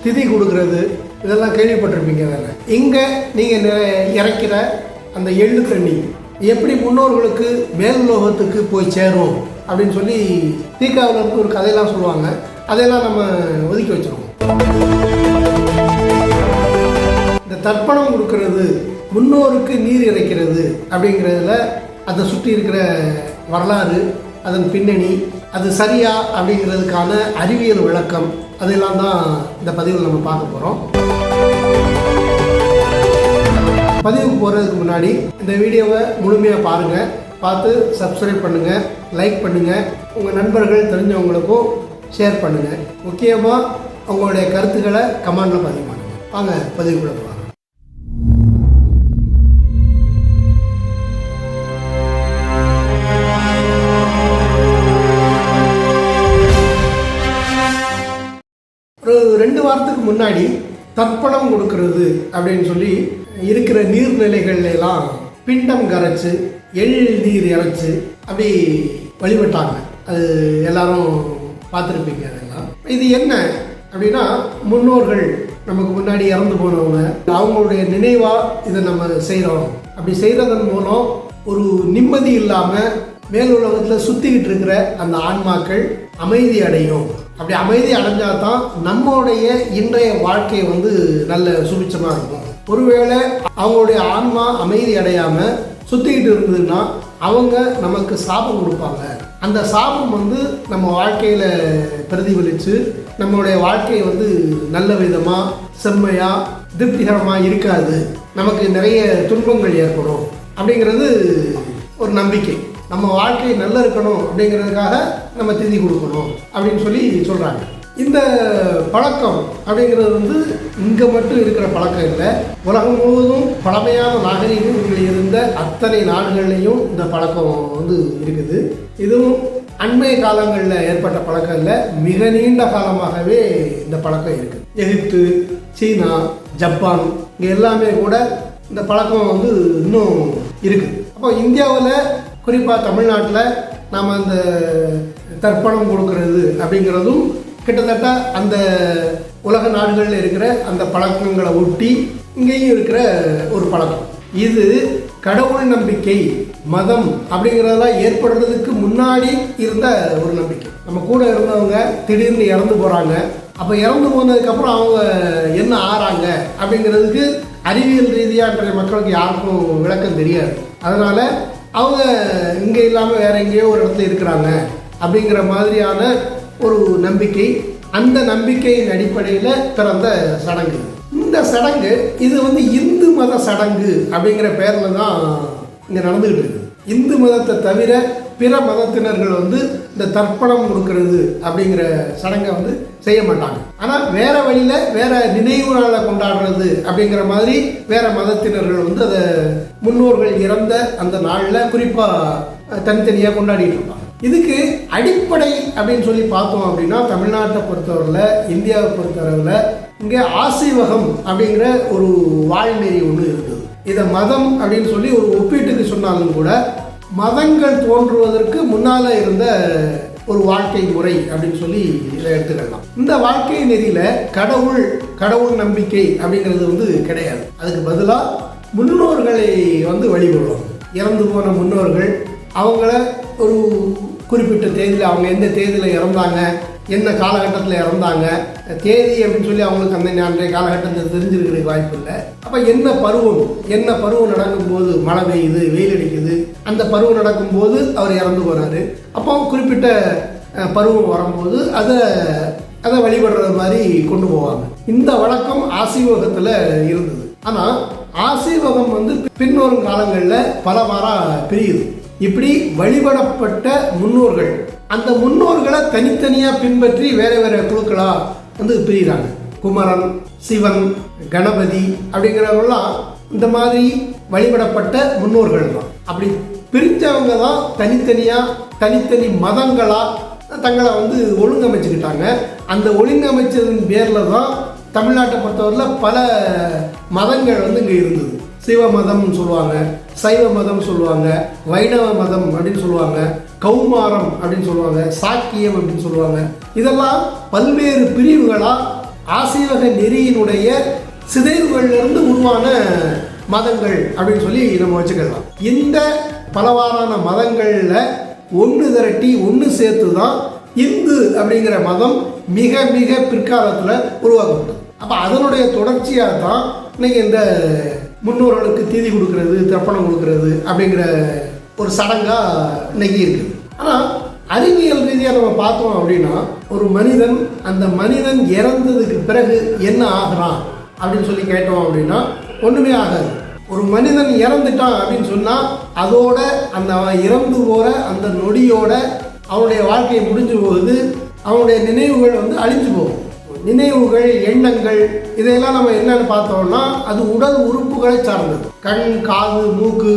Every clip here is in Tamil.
திதி கொடுக்கறது இதெல்லாம் கேள்விப்பட்டிருப்பீங்க தானே. இங்கே நீங்கள் இறைக்கிற அந்த எள்ளு தண்ணி எப்படி முன்னோர்களுக்கு மேலுலோகத்துக்கு போய் சேரும் அப்படின்னு சொல்லி தீக்காவில் இருந்து ஒரு கதையெல்லாம் சொல்லுவாங்க. அதையெல்லாம் நம்ம ஒதுக்கி வச்சுருவோம். இந்த தர்ப்பணம் கொடுக்கறது, முன்னோருக்கு நீர் இறைக்கிறது அப்படிங்கிறதுல அதை சுற்றி இருக்கிற வரலாறு, அதன் பின்னணி, அது சரியா அப்படிங்கிறதுக்கான அறிவியல் விளக்கம், அதெல்லாம் தான் இந்த பதிவில் நம்ம பார்க்க போகிறோம். பதிவுக்கு போகிறதுக்கு முன்னாடி இந்த வீடியோவை முழுமையாக பாருங்கள். பார்த்து சப்ஸ்கிரைப் பண்ணுங்கள், லைக் பண்ணுங்கள், உங்கள் நண்பர்கள் தெரிஞ்சவங்களுக்கும் ஷேர் பண்ணுங்கள். முக்கியமாக உங்களுடைய கருத்துக்களை கமெண்டில் பதிவு பண்ணுங்கள். வாங்க பதிவுக்குள்ள போகலாம். ஒரு 2 வாரத்துக்கு முன்னாடி தர்ப்பணம் கொடுக்கறது அப்படின்னு சொல்லி இருக்கிற நீர்நிலைகள்லாம் பிண்டம் கரைச்சி எள் நீர் இறைச்சி அப்படி வழிபட்டாங்க. அது எல்லாரும் பார்த்துருப்பீங்க. அதெல்லாம் இது என்ன அப்படின்னா, முன்னோர்கள் நமக்கு முன்னாடி இறந்து போனவங்க அவங்களுடைய நினைவாக இதை நம்ம செய்கிறோம். அப்படி செய்கிறதன் மூலம் ஒரு நிம்மதி இல்லாமல் மேலுலகத்தில் சுற்றிக்கிட்டு இருக்கிற அந்த ஆன்மாக்கள் அமைதி அடையும். அப்படி அமைதி அடைஞ்சால் தான் நம்மளுடைய இன்றைய வாழ்க்கை நல்ல சுபிட்சமாக இருக்கும். ஒருவேளை அவங்களுடைய ஆன்மா அமைதி அடையாமல் சுற்றிக்கிட்டு இருந்ததுன்னா அவங்க நமக்கு சாபம் கொடுப்பாங்க. அந்த சாபம் நம்ம வாழ்க்கையில் பிரதிபலித்து நம்மளுடைய வாழ்க்கையை நல்ல விதமாக செம்மையாக திருப்திகரமாக இருக்காது, நமக்கு நிறைய துன்பங்கள் ஏற்படும் அப்படிங்கிறது ஒரு நம்பிக்கை. நம்ம வாழ்க்கை நல்லா இருக்கணும் அப்படிங்கிறதுக்காக நம்ம திதி கொடுக்கணும் அப்படின்னு சொல்லி சொல்கிறாங்க. இந்த பழக்கம் அப்படிங்கிறது இங்கே மட்டும் இருக்கிற பழக்கம் இல்லை. உலகம் முழுவதும் பழமையான நாகரிகங்கள் இருந்த அத்தனை நாடுகள்லையும் இந்த பழக்கம் இருக்குது. இதுவும் அண்மைய காலங்களில் ஏற்பட்ட பழக்கம் இல்லை, மிக நீண்ட காலமாகவே இந்த பழக்கம் இருக்குது. எகிப்து, சீனா, ஜப்பான் இங்கே எல்லாமே கூட இந்த பழக்கம் இன்னும் இருக்குது. அப்போ இந்தியாவில் குறிப்பாக தமிழ்நாட்டில் நாம் அந்த தர்ப்பணம் கொடுக்கறது அப்படிங்கிறதும் கிட்டத்தட்ட அந்த உலக நாடுகளில் இருக்கிற அந்த பழக்கங்களை ஒட்டி இங்கேயும் இருக்கிற ஒரு பழக்கம். இது கடவுள் நம்பிக்கை, மதம் அப்படிங்கிறதெல்லாம் ஏற்படுறதுக்கு முன்னாடி இருந்த ஒரு நம்பிக்கை. நம்ம கூட இருந்தவங்க திடீர்னு இறந்து போகிறாங்க. அப்போ இறந்து போனதுக்கப்புறம் அவங்க என்ன ஆறாங்க அப்படிங்கிறதுக்கு அறிவியல் ரீதியாக மக்களுக்கு யாருக்கும் விளக்கம் தெரியாது. அதனால் அவங்க இங்கே இல்லாமல் வேற எங்கேயோ ஒரு இடத்துல இருக்கிறாங்க அப்படிங்கிற மாதிரியான ஒரு நம்பிக்கை. அந்த நம்பிக்கையின் அடிப்படையில் பிறந்த சடங்கு. இந்த சடங்கு இது இந்து மத சடங்கு அப்படிங்கிற பேரில் தான் இங்கே நடந்துகிட்டு இருக்குது. இந்து மதத்தை தவிர பிற மதத்தினர்கள் இந்த தர்ப்பணம் கொடுக்கறது அப்படிங்கிற சடங்கை செய்ய மாட்டாங்க. ஆனால் வேற வழியில் வேற நினைவு நாளை கொண்டாடுறது அப்படிங்கிற மாதிரி வேற மதத்தினர்கள் அதை முன்னோர்கள் இறந்த அந்த நாளில் குறிப்பாக தனித்தனியாக கொண்டாடிட்டு இருப்பாங்க. இதுக்கு அடிப்படை அப்படின்னு சொல்லி பார்த்தோம் அப்படின்னா, தமிழ்நாட்டை பொறுத்தவரையில், இந்தியாவை பொறுத்தவரையில் இங்கே ஆசீவகம் அப்படிங்கிற ஒரு வாழ்நெறி ஒன்று இருக்குது. இதை மதம் அப்படின்னு சொல்லி ஒரு ஒப்பீட்டுக்கு சொன்னாலும் கூட மதங்கள் தோன்றுவதற்கு முன்னால் இருந்த ஒரு வாழ்க்கை முறை அப்படின்னு சொல்லி இதை எடுத்துக்கலாம். இந்த வாழ்க்கை நெறியில் கடவுள் நம்பிக்கை அப்படிங்கிறது கிடையாது. அதுக்கு பதிலாக முன்னோர்களை வழிபடுவாங்க. இறந்து போன முன்னோர்கள் அவங்கள ஒரு குறிப்பிட்ட தேதியில், அவங்க எந்த தேதியில் இறந்தாங்க, என்ன காலகட்டத்தில் இறந்தாங்க, தேதி அப்படின்னு சொல்லி அவங்களுக்கு அந்த அன்றைய காலகட்டத்தில் தெரிஞ்சிருக்கிறதுக்கு வாய்ப்பு இல்லை. அப்போ என்ன பருவம் நடக்கும்போது மழை பெய்யுது, வெயில் அடிக்குது, அந்த பருவம் நடக்கும்போது அவர் இறந்து போகிறாரு. அப்போ குறிப்பிட்ட பருவம் வரும்போது அதை வழிபடுறது மாதிரி கொண்டு போவாங்க. இந்த வழக்கம் ஆசீவகத்தில் இருந்தது. ஆனால் ஆசீவகம் பின்வரும் காலங்களில் பலவாறாக பிரியுது. இப்படி வழிபடப்பட்ட முன்னோர்கள், அந்த முன்னோர்களை தனித்தனியாக பின்பற்றி வேற வேற குழுக்களாக பிரிகிறாங்க. குமரன், சிவன், கணபதி அப்படிங்கிறவங்களாம் இந்த மாதிரி வழிபடப்பட்ட முன்னோர்கள் தான். அப்படி பிரித்தவங்க தான் தனித்தனி மதங்களாக தங்களை ஒழுங்கமைச்சுக்கிட்டாங்க. அந்த ஒழுங்கமைச்சதின் பேரில் தான் தமிழ்நாட்டை பொறுத்தவரையில் பல மதங்கள் இங்கே இருந்தது. சிவ மதம் சொல்லுவாங்க, சைவ மதம் சொல்லுவாங்க, வைணவ மதம் அப்படின்னு சொல்லுவாங்க, கௌமாரம் அப்படின்னு சொல்லுவாங்க, சாக்கியம் அப்படின்னு சொல்லுவாங்க. இதெல்லாம் பல்வேறு பிரிவுகளாக ஆசீவக நெறியினுடைய சிதைவுகளிலிருந்து உருவான மதங்கள் அப்படின்னு சொல்லி நம்ம வச்சுக்கலாம். இந்த பலவாறான மதங்களில் ஒன்று திரட்டி ஒன்று சேர்த்து தான் இந்து அப்படிங்கிற மதம் மிக மிக பிற்காலத்தில் உருவாக்கப்பட்டது. அப்போ அதனுடைய தொடர்ச்சியாக தான் இன்னைக்கு இந்த முன்னோர்களுக்கு தீதி கொடுக்கறது, தர்ப்பணம் கொடுக்கறது அப்படிங்கிற ஒரு சடங்காக இன்னைக்கு இருக்குது. ஆனால் அறிவியல் ரீதியாக நம்ம பார்த்தோம் அப்படின்னா, ஒரு மனிதன் அந்த மனிதன் இறந்ததுக்கு பிறகு என்ன ஆகிறான் அப்படின்னு சொல்லி கேட்டோம் அப்படின்னா ஒன்றுமே ஆகாது. ஒரு மனிதன் இறந்துட்டான் அப்படின்னு சொன்னால் அதோட அந்த இறந்து போகிற அந்த நொடியோட அவனுடைய வாழ்க்கையை முடிஞ்சு போகுது. அவனுடைய நினைவுகள் அழிஞ்சு போகும். நினைவுகள், எண்ணங்கள் இதையெல்லாம் நம்ம என்னன்னு பார்த்தோம்னா அது உடல் உறுப்புகளை சார்ந்தது. கண், காது, மூக்கு,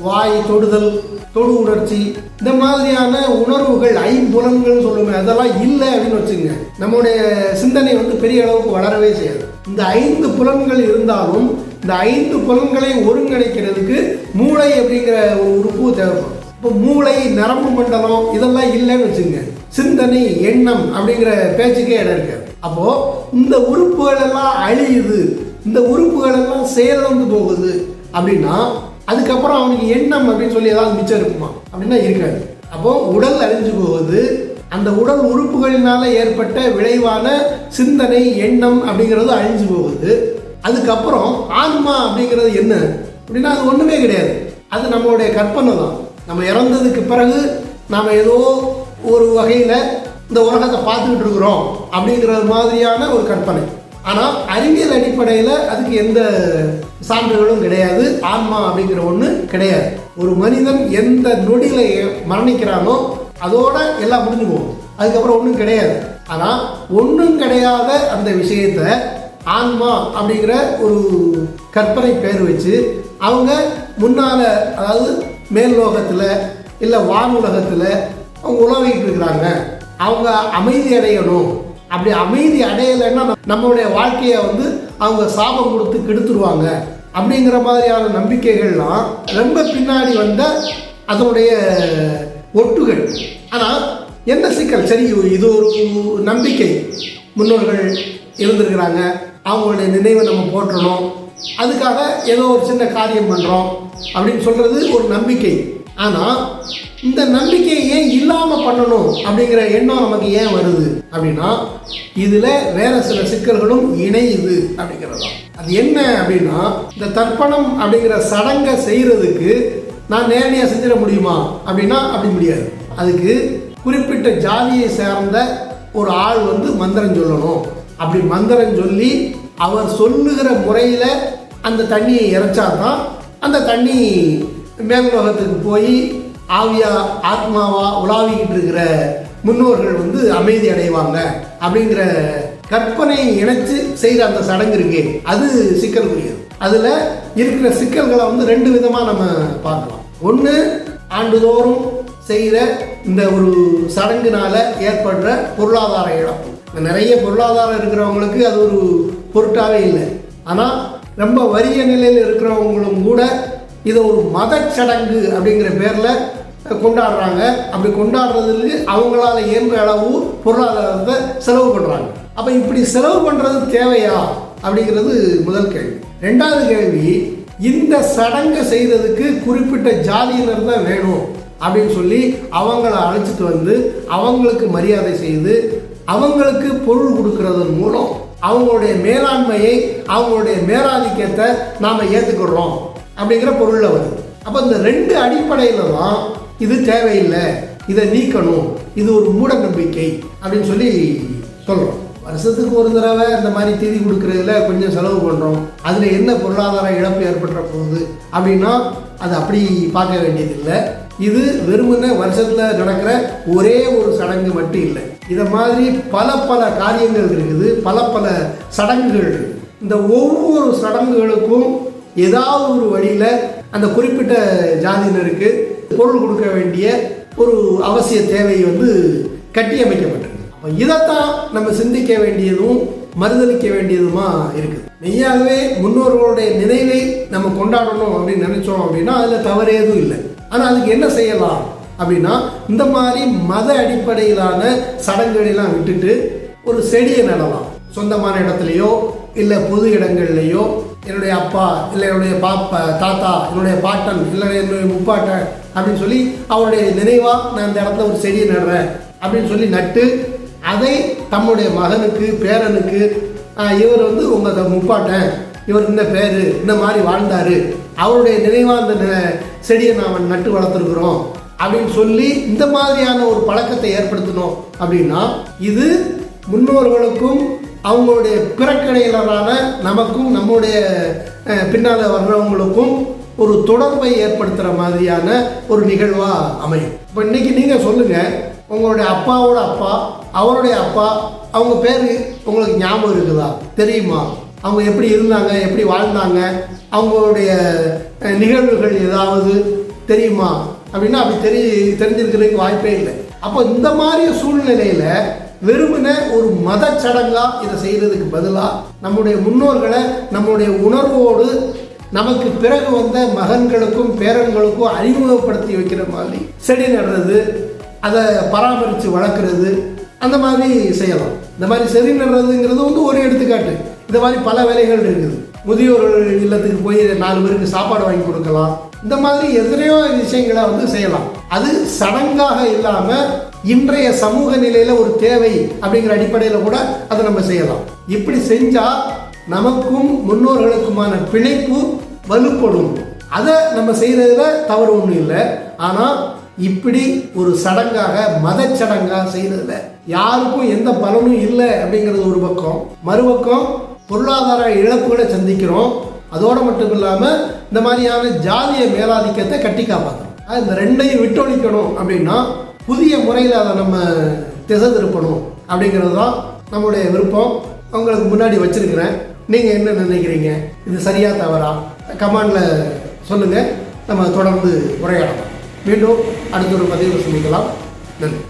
வாய், தொடுதல், தொடு உணர்ச்சி, இந்த மாதிரியான உணர்வுகள், ஐம்புலன்கள் சொல்லுவேன், அதெல்லாம் இல்லை அப்படின்னு வச்சுங்க. நம்முடைய சிந்தனை பெரிய அளவுக்கு வளரவே செய்யாது. இந்த 5 புலன்கள் இருந்தாலும் இந்த 5 புலன்களை ஒருங்கிணைக்கிறதுக்கு மூளை அப்படிங்கிற ஒரு உறுப்பு தேவைப்படும். இப்போ மூளை, நரம்பு மண்டலம் இதெல்லாம் இல்லைன்னு வச்சுங்க, சிந்தனை, எண்ணம் அப்படிங்கிற பேச்சுக்கே இடம் இருக்காது. அப்போ இந்த உறுப்புகள் எல்லாம் அழியுது, இந்த உறுப்புகள் எல்லாம் செயலிழந்து போகுது அப்படின்னா அதுக்கப்புறம் அவனுக்கு எண்ணம் அப்படின்னு சொல்லி ஏதாவது மிச்சம் இருக்குமா அப்படின்னா இருக்காது. அப்போ உடல் அழிஞ்சு போகுது. அந்த உடல் உறுப்புகளினால ஏற்பட்ட விளைவான சிந்தனை, எண்ணம் அப்படிங்கிறது அழிஞ்சு போகுது. அதுக்கப்புறம் ஆன்மா அப்படிங்கிறது என்ன அப்படின்னா அது ஒன்றுமே கிடையாது. அது நம்மளுடைய கற்பனை தான். நம்ம இறந்ததுக்கு பிறகு நாம் ஏதோ ஒரு வகையில் இந்த உலகத்தை பார்த்துக்கிட்டு இருக்கிறோம் அப்படிங்கிறது மாதிரியான ஒரு கற்பனை. ஆனால் அறிவியல் அடிப்படையில் அதுக்கு எந்த சான்றுகளும் கிடையாது. ஆன்மா அப்படிங்கிற ஒன்று கிடையாது. ஒரு மனிதன் எந்த நொடியில் மரணிக்கிறானோ அதோட எல்லாம் முடிஞ்சு போகும். அதுக்கப்புறம் ஒன்றும் கிடையாது. ஆனால் ஒன்றும் கிடையாத அந்த விஷயத்தை ஆன்மா அப்படிங்கிற ஒரு கற்பனை பேர் வச்சு அவங்க முன்னால், அதாவது மேல் லோகத்தில் இல்லை வானுலகத்தில் அவங்க உலவிட்டு இருக்கிறாங்க. அவங்க அமைதி அடையணும். அப்படி அமைதி அடையலைன்னா நம்மளுடைய வாழ்க்கையை அவங்க சாபம் கொடுத்து கெடுத்துருவாங்க அப்படிங்கிற மாதிரியான நம்பிக்கைகள்லாம் ரொம்ப பின்னாடி வந்த அதனுடைய ஒட்டுகள். ஆனால் என்ன சிக்கல், சரி இது ஒரு நம்பிக்கை, முன்னோர்கள் இருந்திருக்கிறாங்க, அவங்களுடைய நினைவை நம்ம போற்றணும், அதுக்காக ஏதோ ஒரு சின்ன காரியம் பண்ணுறோம் அப்படின்னு சொல்கிறது ஒரு நம்பிக்கை. ஆனால் இந்த நம்பிக்கையை ஏன் இல்லாமல் பண்ணணும் அப்படிங்கிற எண்ணம் நமக்கு ஏன் வருது அப்படின்னா இதில் வேற சில சிக்கல்களும் இணையுது அப்படிங்கிறது தான். அது என்ன அப்படின்னா, இந்த தர்ப்பணம் அப்படிங்கிற சடங்கை செய்கிறதுக்கு நான் நேரடியாக செஞ்சிட முடியுமா அப்படின்னா அப்படி முடியாது. அதுக்கு குறிப்பிட்ட ஜாதியை சேர்ந்த ஒரு ஆள் மந்திரம் சொல்லணும். அப்படி மந்திரம் சொல்லி அவர் சொல்லுகிற முறையில் அந்த தண்ணியை இறைச்சாதான் அந்த தண்ணி மேல்லோகத்துக்கு போய் ஆவியா ஆத்மாவா உலாவிக்கிட்டு இருக்கிற முன்னோர்கள் அமைதி அடைவாங்க அப்படிங்கிற கற்பனையை இணைச்சு செய்கிற அந்த சடங்கு இருக்கே அது சிக்கலுக்குரியது. அதில் இருக்கிற சிக்கல்களை 2 விதமாக நம்ம பார்க்கலாம். ஒன்று, ஆண்டுதோறும் செய்கிற இந்த ஒரு சடங்குனால ஏற்படுற பொருளாதார இழப்பு. நிறைய பொருளாதாரம் இருக்கிறவங்களுக்கு அது ஒரு பொருட்டாவே இல்லை. ஆனால் ரொம்ப வறிய நிலையில் இருக்கிறவங்களும் கூட இதை ஒரு மத சடங்கு அப்படிங்கிற பேரில் கொண்டாடுறாங்க. அப்படி கொண்டாடுறதுக்கு அவங்களால இயன்ற அளவு பொருளாதாரத்தை செலவு பண்ணுறாங்க. அப்போ இப்படி செலவு பண்ணுறது தேவையா அப்படிங்கிறது முதல் கேள்வி. 2வது கேள்வி, இந்த சடங்கை செய்கிறதுக்கு குறிப்பிட்ட ஜாதியினர் தான் வேணும் அப்படின்னு சொல்லி அவங்கள அழைச்சிட்டு அவங்களுக்கு மரியாதை செய்து அவங்களுக்கு பொருள் கொடுக்கறதன் மூலம் அவங்களுடைய மேலாண்மையை, அவங்களுடைய மேலாதிக்கத்தை நாம் ஏற்றுக்கிறோம் அப்படிங்கிற பொருளில் வருது. அப்போ இந்த 2 அடிப்படையில் தான் இது தேவையில்லை, இதை நீக்கணும், இது ஒரு மூட நம்பிக்கை அப்படின்னு சொல்லி சொல்கிறோம். வருஷத்துக்கு ஒரு தடவை இந்த மாதிரி தீதி கொடுக்கறதுல கொஞ்சம் செலவு பண்ணுறோம், அதில் என்ன பொருளாதார இழப்பு ஏற்படுற போகுது அப்படின்னா அது அப்படி பார்க்க வேண்டியதில்லை. இது வெறுமனே வருஷத்தில் நடக்கிற ஒரே ஒரு சடங்கு மட்டும் இல்லை. இதை மாதிரி பல பல காரியங்கள் இருக்குது, பல பல சடங்குகள் இருக்குது. இந்த ஒவ்வொரு சடங்குகளுக்கும் ஏதாவது ஒரு வழியில் அந்த குறிப்பிட்ட ஜாதியினருக்கு பொருள் கொடுக்க வேண்டிய ஒரு அவசிய தேவை கட்டி அமைக்கப்பட்டிருக்கு. அப்போ இதைத்தான் நம்ம சிந்திக்க வேண்டியதும் மறுதளிக்க வேண்டியதுமா இருக்குது. மெய்யாகவே முன்னோர்களுடைய நினைவை நம்ம கொண்டாடணும் அப்படின்னு நினைச்சோம் அப்படின்னா அதில் தவறு எதுவும் இல்லை. ஆனால் அதுக்கு என்ன செய்யலாம் அப்படின்னா இந்த மாதிரி மத அடிப்படையிலான சடங்குகளெல்லாம் விட்டுட்டு ஒரு செடியை நடலாம். சொந்தமான இடத்துலையோ இல்லை பொது இடங்கள்லையோ என்னுடைய அப்பா இல்லை என்னுடைய தாத்தா, என்னுடைய பாட்டன் இல்லை என்னுடைய முப்பாட்டன் அப்படின்னு சொல்லி அவருடைய நினைவாக நான் இந்த இடத்துல ஒரு செடியை நடுறேன் அப்படின்னு சொல்லி நட்டு அதை தம்முடைய மகனுக்கு பேரனுக்கு இவர் உங்கள் முப்பாட்டன், இவர் இந்த பேர் இந்த மாதிரி வாழ்ந்தார், அவருடைய நினைவாக அந்த செடியை நாம் நட்டு வளர்த்துருக்குறோம் அப்படின்னு சொல்லி இந்த மாதிரியான ஒரு பழக்கத்தை ஏற்படுத்தணும். அப்படின்னா இது முன்னோர்களுக்கும் அவங்களுடைய பிறக்கடையினரான நமக்கும் நம்முடைய பின்னால் வர்றவங்களுக்கும் ஒரு தொடர்பை ஏற்படுத்துகிற மாதிரியான ஒரு நிகழ்வாக அமையும். இப்போ இன்றைக்கி நீங்கள் சொல்லுங்கள், உங்களுடைய அப்பாவோட அப்பா, அவருடைய அப்பா, அவங்க பேர் உங்களுக்கு ஞாபகம் இருக்குதா, தெரியுமா? அவங்க எப்படி இருந்தாங்க, எப்படி வாழ்ந்தாங்க, அவங்களுடைய நிகழ்வுகள் ஏதாவது தெரியுமா அப்படின்னா அப்படி தெரிஞ்சிருக்கிறதுக்கு வாய்ப்பே இல்லை. அப்போ இந்த மாதிரி சூழ்நிலையில் வெறுமனே ஒரு மத சடங்காக இதை செய்கிறதுக்கு பதிலாக நம்முடைய முன்னோர்களை நம்முடைய உணர்வோடு நமக்கு பிறகு வந்த மகன்களுக்கும் பேரன்களுக்கும் அறிமுகப்படுத்தி வைக்கிற மாதிரி செடி நடுறது, அதை பராமரித்து வளர்க்குறது, அந்த மாதிரி செய்யலாம். இந்த மாதிரி செடி நடுறதுங்கிறது ஒரு எடுத்துக்காட்டு. இந்த மாதிரி பல வேலைகள் இருக்குது. முதியோர்கள் இல்லத்துக்கு போய் 4 பேருக்கு சாப்பாடு வாங்கி கொடுக்கலாம். இந்த மாதிரி எத்தனையோ விஷயங்களை செய்யலாம். அது சடங்காக இல்லாமல் இன்றைய சமூக நிலையில் ஒரு தேவை அப்படிங்கிற அடிப்படையில் கூட அதை நம்ம செய்யலாம். இப்படி செஞ்சால் நமக்கும் முன்னோர்களுக்குமான பிணைப்பு வலுப்படும். அதை நம்ம செய்கிறதுல தவறு ஒன்றும் இல்லை. ஆனால் இப்படி ஒரு சடங்காக மத சடங்காக செய்கிறதுல யாருக்கும் எந்த பலனும் இல்லை அப்படிங்கிறது ஒரு பக்கம். மறுபக்கம் பொருளாதார இழப்புகளை சந்திக்கிறோம். அதோடு மட்டும் இல்லாமல் இந்த மாதிரியான ஜாதிய மேலாதிக்கத்தை கட்டி காப்பாற்றணும். இந்த ரெண்டையும் விட்டொழிக்கணும் அப்படின்னா புதிய முறையில் அதை நம்ம திசை திருப்பணும் அப்படிங்கிறது தான் நம்முடைய விருப்பம். உங்களுக்கு முன்னாடி வச்சுருக்கிறேன். நீங்கள் என்ன நினைக்கிறீங்க? இது சரியா தவறா? கமெண்டில் சொல்லுங்கள். நம்ம தொடர்ந்து உரையாடலாம். மீண்டும் அடுத்த ஒரு பதிவு சந்திக்கலாம். நன்றி.